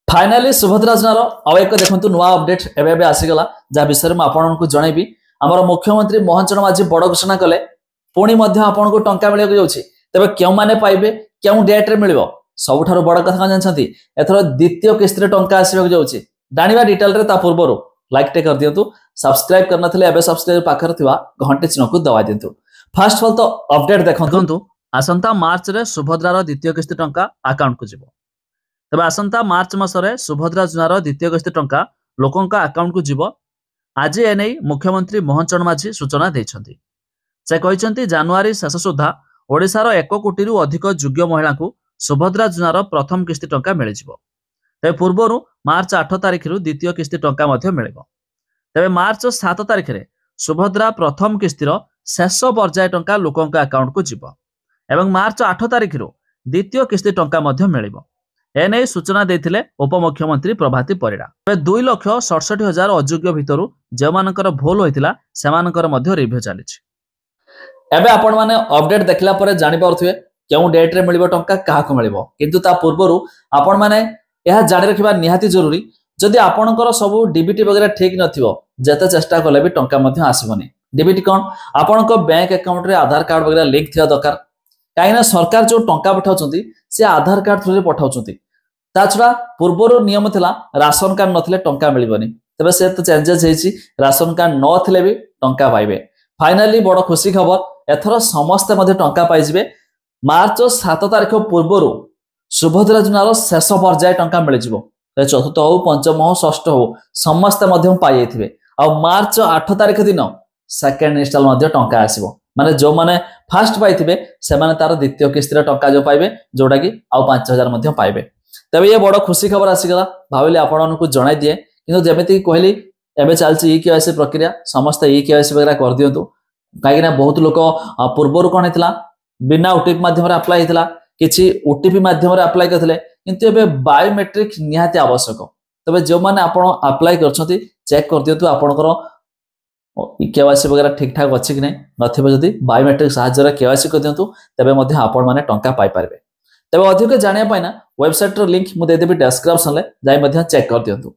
Finally Subhadra योजनार आउ एक देखु नुआ अपडेट एवं आसीगला जहाँ विषय में आपको जनइबी आमर मुख्यमंत्री मोहन चरण माझी बड़ घोषणा कले पुणी आपको टंका मिल जाऊँगी तेज क्यों मैंने पाइबे क्यों डेट्रे मिल सबुठ बड़ कथा कौन जानते एथर द्वितीय किस्त टंका आसवाक जाऊँगी जाना डिटेल पूर्व लाइक टे कर दिंतु सब्सक्राइब करना सब्सक्राइब पाखर घंटे चिन्ह को दबा दिंतु। फास्ट ऑफ ऑल तो अपडेट देखु आसंता मार्च रे सुभद्रार द्वितीय किस्त टंका अकाउंट को जीव तेज आसंता मार्च मसरे सुभद्रा योजनार द्वितीय किस्त टंका लोकों अकाउंट को जीव आज एने मुख्यमंत्री मोहन चरण माझी सूचना देइछन्ति। से कहते जानुआरी शेष सुधा ओडिशार 1 कोटी अधिक योग्य महिला को सुभद्रा योजनार प्रथम किस्त टंका मिल तेज पूर्वर मार्च 8 तारिख द्वितीय किस्त टंका मिल तेज मार्च 7 तारिख में सुभद्रा प्रथम किस्तिर शेष पर्याय टंका लोकों अकाउंट को जीव एवं मार्च 8 तारिख द्वितीय किस्त टंका मिल एने सूचना देते उपमुख्यमंत्री प्रभाती परिड़ा। 2,67,000 अयोग्य भितर जो मानकर भूल होता से रिव्यू चली एबे आपण माने अपडेट देखला परे जानि पारथुए केउ डेट रे मिलिबो टंका काहा को मिलिबो किंतु ता पूर्वरु आपण माने यह जानि रखिबा निहाती जरूरी जदि आपणकर सब डीबीटी वगैरह ठीक नथिबो जते चेष्टा कले भी टंका मध्ये आसीबोनी। डीबीटी कोन आपणको बैंक अकाउंट रे आधार कार्ड वगैरह लिंक थिया दरकार काइना सरकार जो टंका पठाउचंती से आधार कार्ड थ्रू रे पठाउचंती ता छडा पूर्वरु नियम थिला राशन कार्ड नथिले टंका मिलिबोनी तबे से तो चेंजेस हेची राशन कार्ड नथिले भी टंका पाइबे। फाइनाली बड़ खुशी खबर एथर समस्त मध्ये टंका पाइजिबे। मार्च 7 तारिख पूर्वर सुभद्रा योजनार शेष पर्याय टंका मिल जिवो चतुर्थ हो पंचम हो षष्ठ हो समस्त पाई जाइथिबे आ मार्च 8 तारिख दिन सेकेंड इंस्टॉल मध्ये टंका आसीबो माने जो माने फर्स्ट पाइथिबे से माने तार द्वितीय किस्त रे टंका जो पाइबे जोटा कि आ 5,000 मध्ये पाइबे। तबे ये बड़ खुशी खबर आसीगला भाविले आपनको जणाई दिए किंतु जेमिति कहली एबे चलछि ई केवाईसी प्रक्रिया समस्त ई केवाईसी वगैरह कर दियंतु कहीं बहुत लोक पूर्वर कौन होता बिना ओटीपी माध्यम अप्लाई होता किसी ओटीपी माध्यम अप्लाई करते किंतु एबे बायोमेट्रिक निहाती आवश्यक तबे जो माने आपण अप्लाई करछंती चेक कर दियंतु आपनकर केवाईसी वगैरह ठीक ठाक अछि कि नै नथिबे जदी बायोमेट्रिक सहायता रे केवाईसी कर दियंतु तबे मध्ये आपण माने टंका पाई पारबे। तबे अधिक जानिया पाइना वेबसाइट रो लिंक मु दे देबी डिस्क्रिप्शन ले जाई मध्ये चेक कर दियंतु।